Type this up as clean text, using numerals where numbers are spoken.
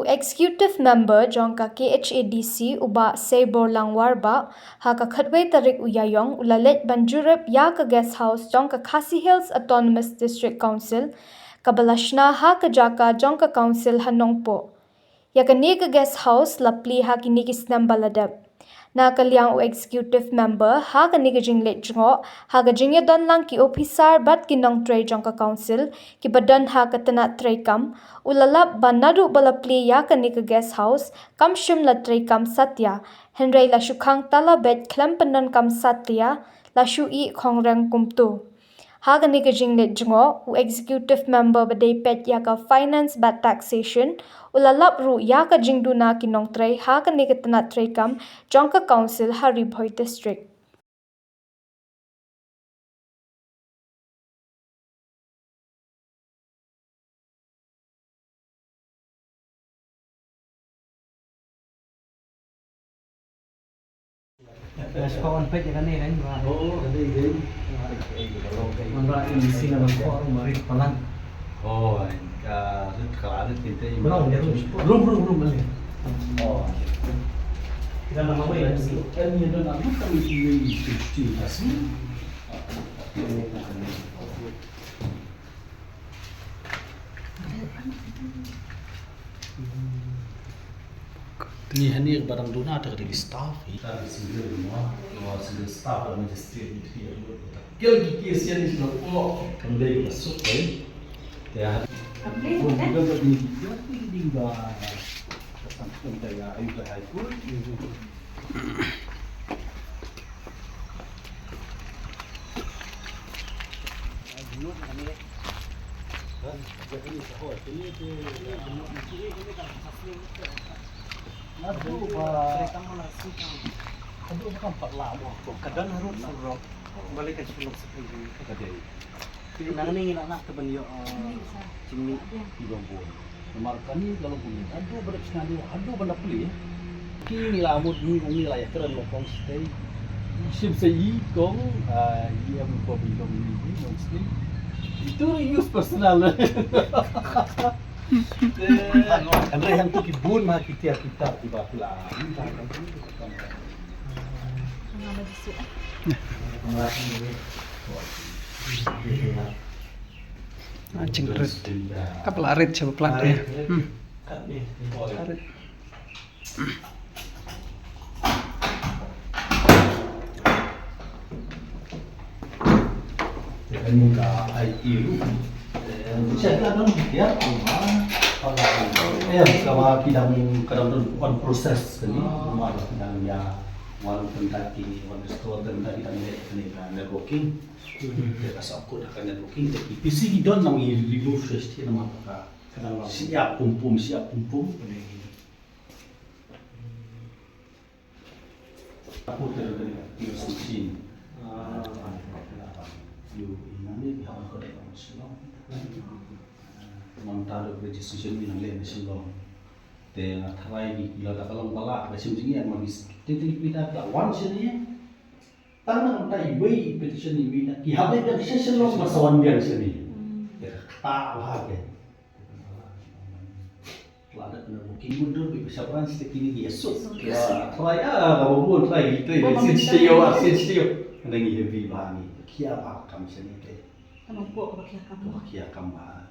executive member jongka KHADC uba Sebor Langwarba ha ka khatwei tarik uyayong ulalet banjurep ya ka guest house jongka Khasi Hills Autonomous District Council kabalashna ha ka jaka jongka council hanongpo ya ka ni ka guest house lapli ha kini kisnam baladap na kalyang executive member ha ka ni ka jinglet jongo ha ka jingya don lang ki officer bat ki nong tray jongka council ki badan ha ka tanat tray kam ulalap banadu balapli ya ka ni ka guest house kam shim la tray kam satya henry la shukhang tala bet klem panan kam satya la shu I khongrang kumtu ha ka ni ka jinglet jongo executive member badai pet ya ka finance bat taxation ulalap ru ya ka jingduna ki nong tray ha ka ni ka tanat tray kam jongka council Hari Bhoi district Spawn page kan ni kan. Oh, ini game. Mana ini sini nama kau mari pelan. Oh, kalau ada kita ini. Belum balik. Oh. Kita nama apa ya? Ini adalah apa kami ini cuci kasih. Ni barang duna ada dari staff. Kita di sini semua, semua staff dan magistrate di sini. Kalau kita siapa ni semua, oh, kembali masuk, ya. Juga begini, ini juga sampai saya ayuh saya pun. Aduh, bukan Pak Lama. Kadang harus serok balik ke sebelum seperti itu. Nang ni anak teman yo cimi Di Bambun. Kemarin ni kalau punya, aduh berat sekali, aduh benda pulih. Kini lamut ni layak keren lokong stay. Sim saya kong, ia mempunyai dom ini mostly. Itu use personal. Andre yang tu kibun mah kita tiba pula. Anjing red. Apa larit coba pelan ya. Larit. Dengan muka IU. Saya kan dia rumah. Kalau kadang proses ini, rumah kadang ya. Walaupun tadi store dan tadi kan networking, dia kasih aku dah kan networking. Tapi PC don nang remove fresh dia nama apa? Siap pumpum. Aku terus mesin. Ini pihak aku dah masuk. Mantar registration ni nang Singapore. Tengah tharai di bila tak kalau bala macam ni yang magis titik kita tak one sini tanah tak ibai petition ni ki habe dah session lo masawan dia sini tak bahagia kelada kena mungkin mundur bisa peran setiap ini esok ya try kalau pun try sensitio kena ngi heavy bahani kia apa kami sini teh Kenapa kau pakai kamu? kia kama